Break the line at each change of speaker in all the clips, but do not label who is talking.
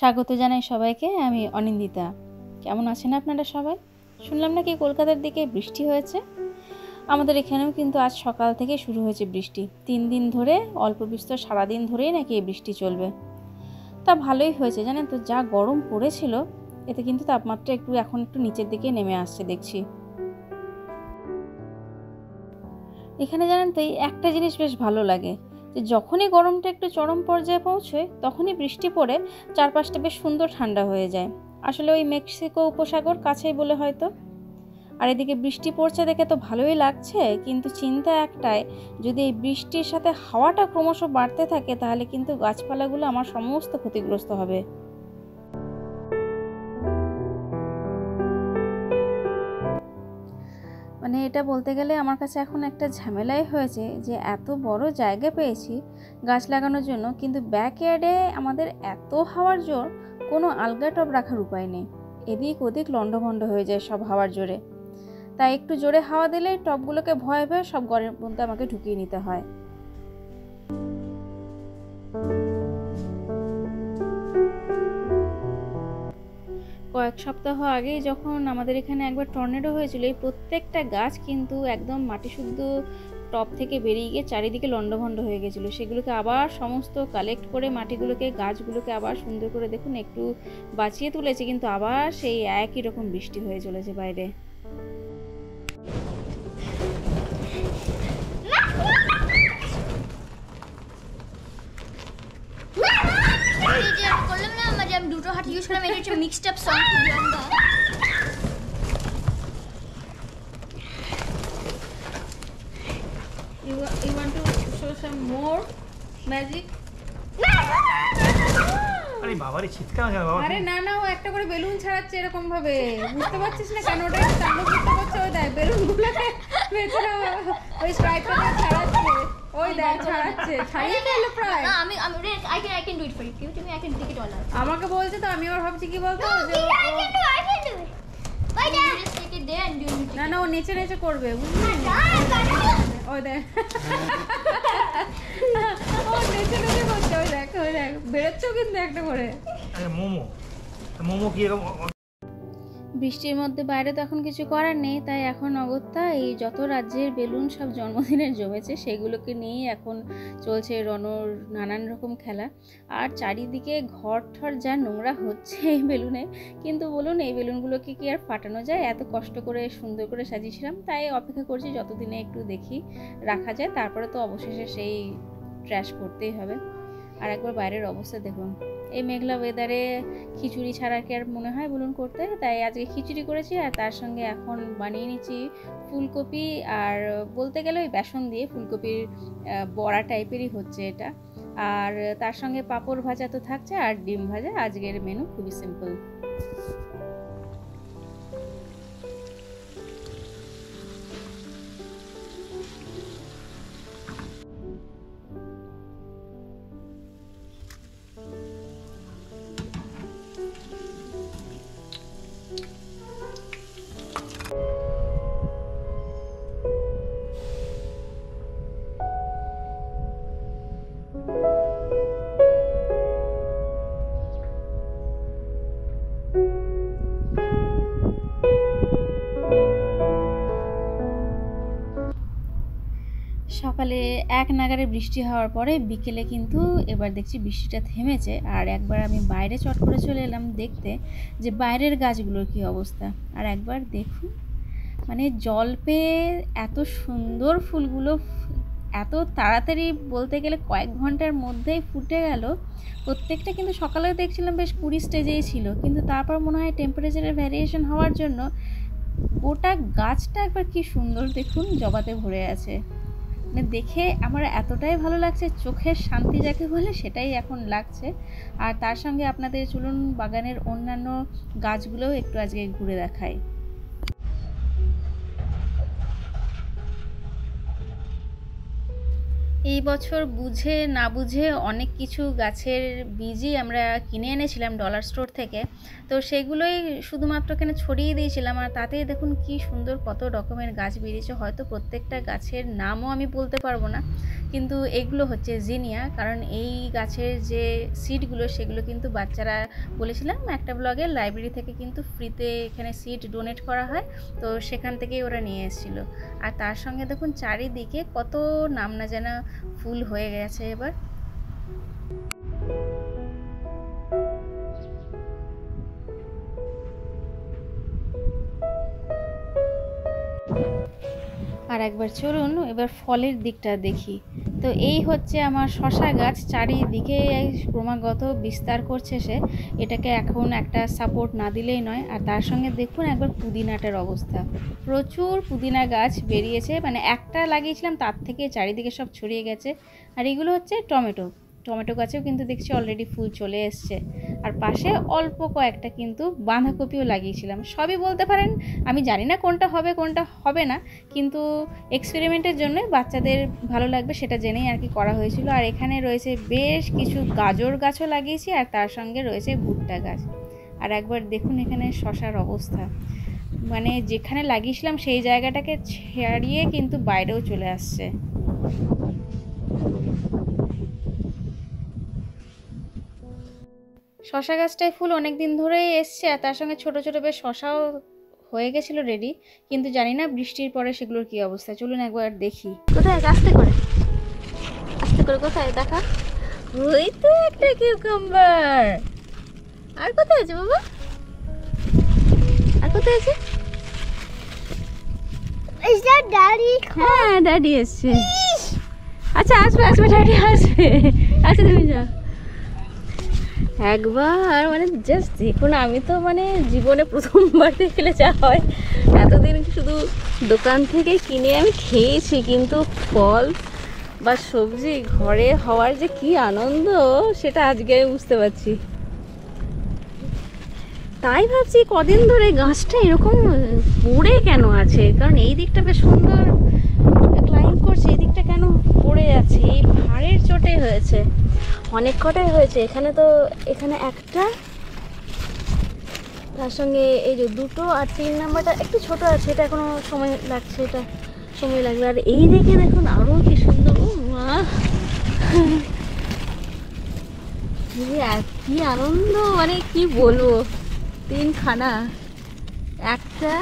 স্বাগত জানাই সবাইকে। আমি অনিন্দিতা। কেমন আছেন আপনারা সবাই? শুনলাম নাকি কলকাতার দিকে বৃষ্টি হয়েছে। আমাদের এখানেও কিন্তু আজ সকাল থেকে শুরু হয়েছে বৃষ্টি। 3 দিন ধরে অল্প বিস্তর সারাদিন ধরেই নাকি এই বৃষ্টি চলবে। তা ভালোই হয়েছে জানেন তো, যা গরম পড়েছিল এতে কিন্তু তাপমাত্রা এখন একটু নিচের দিকে নেমে আসছে দেখছি। এখানে জানেন তো এই একটা জিনিস বেশ ভালো লাগে, যে যখনই গরমটা একটু চরম পর্যায়ে পৌঁছয় তখনই বৃষ্টি পড়ে চারপাশটা বেশ সুন্দর ঠান্ডা হয়ে যায়। আসলে ওই মেক্সিকো উপসাগর কাছেই বলে হয়তো। আর এদিকে বৃষ্টি পড়ছে দেখে তো ভালোই লাগছে, কিন্তু চিন্তা একটাই, যদি এই বৃষ্টির সাথে হাওয়াটা ক্রমশ বাড়তে থাকে তাহলে কিন্তু গাছপালাগুলো আমার সমস্ত ক্ষতিগ্রস্ত হবে। মানে এটা বলতে গেলে আমার কাছে এখন একটা ঝামেলাই হয়েছে, যে এত বড় জায়গা পেয়েছি গাছ লাগানোর জন্য, কিন্তু ব্যাকইয়ার্ডে আমাদের এত হাওয়ার জোর, কোনো আলগা টব রাখার উপায় নেই। এদিক ওদিক লন্ডভন্ড হয়ে যায় সব হাওয়ার জোরে। তাই একটু জোরে হাওয়া দিলেই টবগুলোকে ভয়ে ভয়ে সব ঘরের মধ্যে আমাকে ঢুকিয়ে নিতে হয়। কয়েক সপ্তাহ আগেই যখন আমাদের এখানে একবার টর্নেডো হয়েছিল, এই প্রত্যেকটা গাছ কিন্তু একদম মাটি শুদ্ধ টব থেকে বেরিয়ে গিয়ে চারিদিকে লন্ডভন্ড হয়ে গেছিলো। সেগুলোকে আবার সমস্ত কালেক্ট করে মাটিগুলোকে, গাছগুলোকে আবার সুন্দর করে দেখুন একটু বাঁচিয়ে তুলেছে, কিন্তু আবার সেই একই রকম বৃষ্টি হয়ে চলেছে বাইরে।
দুটো হাত ইউজ করলাম, এটা হচ্ছে mixed up song to be on the.
You want to show some more magic?
আরে বাবারে চিৎকার কেন বাবা?
আরে না না, ও একটা করে বেলুন ছাড়াচ্ছে এরকম ভাবে, বুঝতে পারছিস না কেন ওটা তাণ্ডব করতে করছে? ওই দেখ বেলুনগুলোকে ভেতরে ওই স্ট্রাইপটা ছাড়াচ্ছে, ওই দেখ ছাড়াচ্ছে, ছাড়িয়ে ফেললো প্রায়।
না আমি I can do it for you. Give it to me, I can take it all out.
আমাকে বলছে তো, আমি আবার ভাবছি কি বলতো, যে
I can do it. Why don't you just take it there and do it?
না না, ও নেচে নেচে করবে, বুঝলি? ওই দেখ ও নেচে নেচে করছে, ওই দেখ বেরোচ্ছেও কিন্তু একটা করে।
আরে মোমো কি এরকম?
বৃষ্টির মধ্যে বাইরে তো এখন কিছু করার নেই, তাই এখন অগত্যা এই যত রাজ্যের বেলুন সব জন্মদিনের জমেছে সেগুলোকে নিয়েই এখন চলছে রনর নানান রকম খেলা। আর চারিদিকে ঘর ঠর যা নোংরা হচ্ছে এই বেলুনে, কিন্তু বলুন এই বেলুনগুলোকে কি আর ফাটানো যায়? এত কষ্ট করে সুন্দর করে সাজিয়েছিলাম, তাই অপেক্ষা করছি যতদিনে একটু দেখি রাখা যায়, তারপরে তো অবশেষে সেই ট্র্যাশ করতেই হবে। আর একবার বাইরের অবস্থা দেখুন, এই মেঘলা ওয়েদারে খিচুড়ি ছাড়া কি আর মনে হয় বলুন করতে? তাই আজকে খিচুড়ি করেছি, আর তার সঙ্গে এখন বানিয়ে নিচ্ছি ফুলকপি, আর বলতে গেলে ওই বেসন দিয়ে ফুলকপির বড়া টাইপেরই হচ্ছে এটা। আর তার সঙ্গে পাঁপড় ভাজা তো থাকছে, আর ডিম ভাজা। আজকের মেনু খুবই সিম্পল। সকালে এক নাগারে বৃষ্টি হওয়ার পরে বিকেলে কিন্তু এবার দেখছি বৃষ্টিটা থেমেছে, আর একবার আমি বাইরে চট করে চলে এলাম দেখতে যে বাইরের গাছগুলোর কী অবস্থা। আর একবার দেখুন, মানে জল পেয়ে এত সুন্দর ফুলগুলো এত তাড়াতাড়ি, বলতে গেলে কয়েক ঘন্টার মধ্যেই ফুটে গেল প্রত্যেকটা। কিন্তু সকালে দেখছিলাম বেশ 20 স্টেজেই ছিল, কিন্তু তারপর মনে হয় টেম্পারেচারের ভ্যারিয়েশন হওয়ার জন্য গোটা গাছটা একবার কি সুন্দর দেখুন জবাতে ভরে আছে। মানে দেখে আমার এতটাই ভালো লাগছে, চোখের শান্তি যাকে বলে সেটাই এখন লাগছে। আর তার সঙ্গে আপনাদের চলুন বাগানের অন্যান্য গাছগুলোও একটু আজকে ঘুরে দেখাই। এই বছর বুঝে না বুঝে অনেক কিছু গাছের বীজই আমরা কিনে এনেছিলাম ডলার স্টোর থেকে। তো সেগুলোই শুধুমাত্র এখানে ছড়িয়ে দিয়েছিলাম, আর তাতেই দেখুন কি সুন্দর কত রকমের গাছ বেরিয়েছে। হয়তো প্রত্যেকটা গাছের নামও আমি বলতে পারবো না, কিন্তু এগুলো হচ্ছে জিনিয়া। কারণ এই গাছের যে সিডগুলো সেগুলো কিন্তু বাচ্চারা, বলেছিলাম একটা ব্লগে, লাইব্রেরি থেকে কিন্তু ফ্রিতে এখানে সিড ডোনেট করা হয়, তো সেখান থেকেই ওরা নিয়ে এসেছিলো। আর তার সঙ্গে দেখুন চারিদিকে কত নাম না জানা ফুল হয়ে গেছে এবার। আর একবার চলুন এবার ফলের দিকটা দেখি। তো এই হচ্ছে আমার শশা গাছ, চারিদিকে ক্রমাগত বিস্তার করছে সে, এটাকে এখন একটা সাপোর্ট না দিলেই নয়। আর তার সঙ্গে দেখুন একবার পুদিনাটার অবস্থা, প্রচুর পুদিনা গাছ বেরিয়েছে, মানে একটা লাগিয়েছিলাম তার থেকে চারিদিকে সব ছড়িয়ে গেছে। আর এগুলো হচ্ছে টমেটো গাছেও কিন্তু দেখছি অলরেডি ফুল চলে এসছে। আর পাশে অল্প কয়েকটা কিন্তু বাঁধাকপিও লাগিয়েছিলাম। সবই বলতে পারেন আমি জানি না কোনটা হবে কোনটা হবে না, কিন্তু এক্সপেরিমেন্টের জন্য বাচ্চাদের ভালো লাগবে সেটা জেনেই আর কি করা হয়েছিল। আর এখানে রয়েছে বেশ কিছু গাজর গাছও লাগিয়েছি, আর তার সঙ্গে রয়েছে ভুট্টা গাছ। আর একবার দেখুন এখানে শশার অবস্থা, মানে যেখানে লাগিয়েছিলাম সেই জায়গাটাকে ছাড়িয়ে কিন্তু বাইরেও চলে আসছে। শশা গাছটায় ফুল অনেক দিন ধরেই এসছে, আর তার সঙ্গে ছোট ছোট বেশ শশাও হয়ে গেছিলো রেডি, কিন্তু জানি না বৃষ্টির পরে সেগুলোর কি অবস্থা। চলুন একবার দেখি। কোথায় আস্তে করে কোথায় দেখা, ওই তো একটা কিউকাম্বার। আর কোথায় আছে বাবা, আর কোথায় আছে?
Is that daddy?
হ্যাঁ ড্যাডি এসছে। আচ্ছা আসবে ড্যাডি আসবে। আচ্ছা তুমি যাও একবার, মানে জাস্ট দেখুন, আমি তো মানে জীবনে প্রথমবার দেখলে যা হয়, এতদিন শুধু দোকান থেকে কিনে আমি খেয়েছি, কিন্তু ফল বা সবজি ঘরে হওয়ার যে কি আনন্দ সেটা আজকে আমি বুঝতে পারছি। তাই ভাবছি কদিন ধরে গাছটা এরকম পড়ে কেন আছে, কারণ এই দিকটা বেশ সুন্দর ক্লাইম্ব করছে, এই দিকটা কেন পড়ে আছে? এই ভাঁড়ের চোটে হয়েছে, অনেক কটাই হয়েছে। এখানে তো এখানে একটা, তার সঙ্গে এই যে দুটো, আর 3 নাম্বারটা একটু ছোট আছে, এটা এখনো সময় লাগছে, এটা সময় লাগবে। আর এই দিকে দেখুন আরো কি সুন্দর, ও মা কি আনন্দ, মানে কি বলবো। 3 খানা, একটা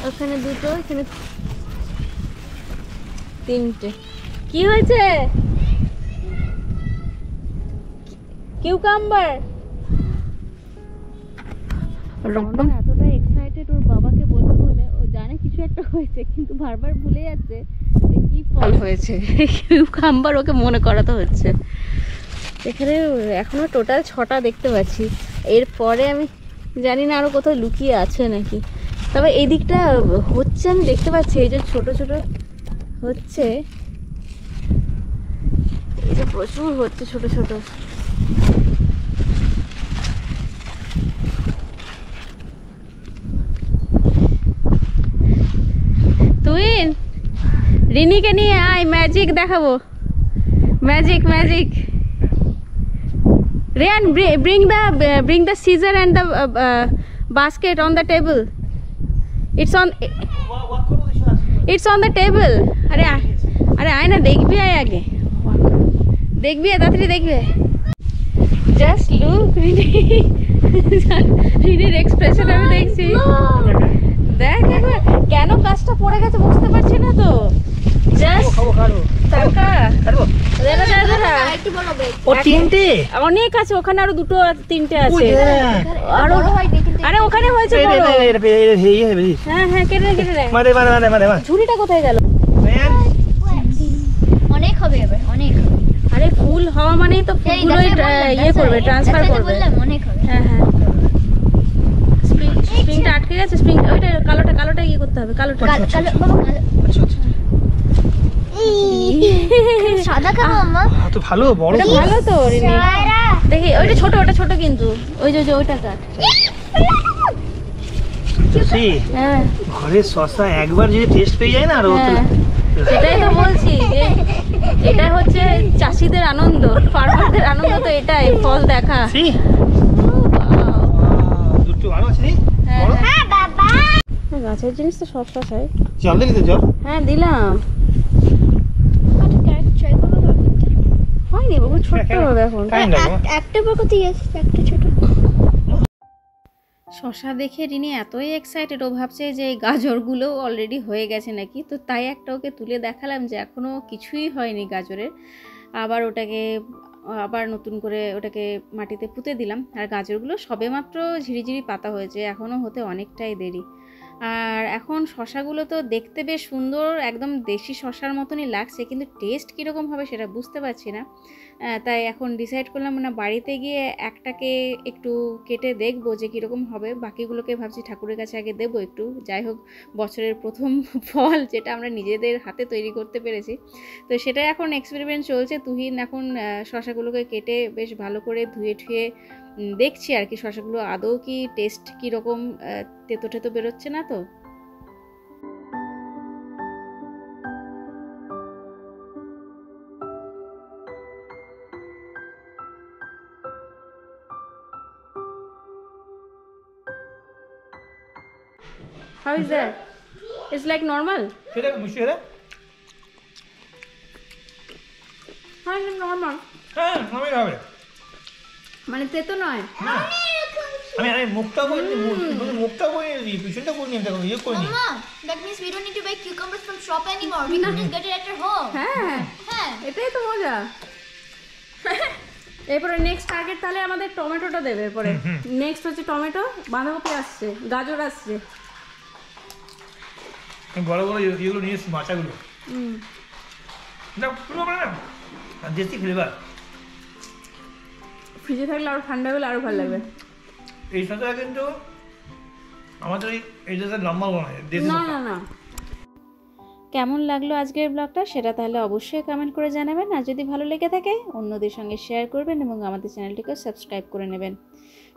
ওখানে দুটো, এখানে 3টে। কি হয়েছে? কিউকাম্বার। রমন এতটা এক্সাইটেড ওর বাবাকে বলবে বলে, ও জানে কিছু একটা হয়েছে, কিন্তু বারবার ভুলে যাচ্ছে যে কি ফল হয়েছে। কিউকাম্বার ওকে মনে করাতে হচ্ছে। এখানে এখনো টোটাল 6টা দেখতে পাচ্ছি, এরপরে আমি জানি না আরো কোথাও লুকিয়ে আছে নাকি। তবে এই দিকটা হচ্ছে আমি দেখতে পাচ্ছি, এই যে ছোট ছোট হচ্ছে, এই যে প্রচুর হচ্ছে ছোট ছোট। তুই রিনিকে নিয়ে আয়, ম্যাজিক দেখাবো, magic. Rian, bring the scissor and the basket on the table. It's on the table. अरे आए ना, देख भी आए आगे, देख भी है तातरी, देख भी है। Just look, রিনির এক্সপ্রেশন আমি দেখছি। দেখ একবার কেন গাছটা পড়ে গেছে বুঝতে পারছি না তো। জাস্ট টাকা অনেক আছে ওখানে, আরো 2টো 3টে আছে, আরো আরে ওখানে হয়েছে। হ্যাঁ কেটে ঝুড়িটা কোথায় গেল?
অনেক হবে এবার, অনেক।
আরে ফুল হওয়া মানেই তো ফুলগুলো ইয়ে করবে, ট্রান্সফার করবে।
অনেক হবে।
হ্যাঁ স্প্রিংটা আটকে গেছে, স্প্রিং ওইটা কালোটা ইয়ে করতে হবে, কালোটা।
সাদা কেন মাম্মা?
তো ভালো বড়,
ভালো তো রিনি। দেখি ওইটা ছোট কিন্তু ওই যে ওইটা কাট। হ্যাঁ
ঘরে শশা একবার যদি টেস্ট পেয়ে যায় না, আর
সেটাই তো বলছি যে এটা হচ্ছে চাষিদের আনন্দ, ফার্মারদের আনন্দ তো এটাই, ফল দেখা।
See? দুটো ভালো আছে নি? বলো।
হ্যাঁ বাবা
গাছের জিনিস তো সব শশাই।
জল দিলি তো জল?
হ্যাঁ দিলাম,
ট্রাই করবো
হয়নি বাবু, ছোট্ট হবে এখন।
Kind of.
একটা বড় কত আছে একটা ছোট
শশা দেখে রিনি এতই এক্সাইটেড, ও ভাবছে যে এই গাজরগুলো অলরেডি হয়ে গেছে নাকি, তো তাই একটা ওকে তুলে দেখালাম যে এখনও কিছুই হয়নি গাজরের। আবার ওটাকে আবার নতুন করে ওটাকে মাটিতে পুঁতে দিলাম। আর গাজরগুলো সবেমাত্র ঝিরিঝিরি পাতা হয়েছে, এখনও হতে অনেকটাই দেরি। আর এখন শশাগুলো তো দেখতে বেশ সুন্দর, একদম দেশি শশার মতনই লাগছে, কিন্তু টেস্ট কীরকম হবে সেটা বুঝতে পারছি না। তাই এখন ডিসাইড করলাম না, বাড়িতে গিয়ে একটাকে একটু কেটে দেখবো যে কীরকম হবে, বাকিগুলোকে ভাবছি ঠাকুরের কাছে আগে দেবো একটু, যাই হোক বছরের প্রথম ফল যেটা আমরা নিজেদের হাতে তৈরি করতে পেরেছি। তো সেটা এখন এক্সপেরিমেন্ট চলছে। তুহিন এখন শশাগুলোকে কেটে বেশ ভালো করে ধুয়ে ঠুয়ে দেখছি আর কি, শশাগুলো আদৌ কি টেস্ট কীরকম, তেতো টেতো বেরোচ্ছে না তো। How is that? It's like normal?
সেটা মিষ্টি হলে?
হ্যাঁ নর্মাল,
হ্যাঁ, নরমাল হবে।
মানে তেতো নয়।
না। আমি মুখটা করে মুখটা করে নিই, পিছনটা করে নিই, দেখো ইয়ে করে নিই।
Mama, that means we don't need to buy cucumbers from shop anymore. We can just get it at your home.
হ্যাঁ
হ্যাঁ
এটাই তো মজা। এরপরে নেক্সট টার্গেট তাহলে আমাদের টমেটোটা দেবে। এরপরে নেক্সট হচ্ছে টমেটো, বাঁধাকপি আসছে, গাজর আসছে।
বড় বড় ইয়েগুলো নিয়ে এসছি, মাচাগুলো। না পুরো মানে না দেশি ফ্লেভার।
ফ্রিজে থাকলে আরো ঠান্ডা হলে আরো ভালো লাগবে।
এই শসাটা কিন্তু আমাদের এই দেশের নাম্বার ওয়ান, দেশি
না
শসা।
না না। কেমন লাগলো আজকের ব্লগটা সেটা তাহলে অবশ্যই কমেন্ট করে জানাবেন, আর যদি ভালো লেগে থাকে অন্যদের সঙ্গে শেয়ার করবেন এবং আমাদের চ্যানেলটিকেও সাবস্ক্রাইব করে নেবেন।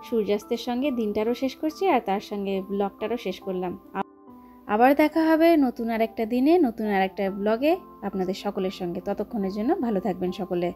সূর্যাস্তের সঙ্গে দিনটারও শেষ করছি আর তার সঙ্গে ব্লগটারও শেষ করলাম। আবার দেখা হবে নতুন আরেকটা দিনে, নতুন আরেকটা ব্লগে আপনাদের সকলের সঙ্গে। ততক্ষণের জন্য ভালো থাকবেন সকলে।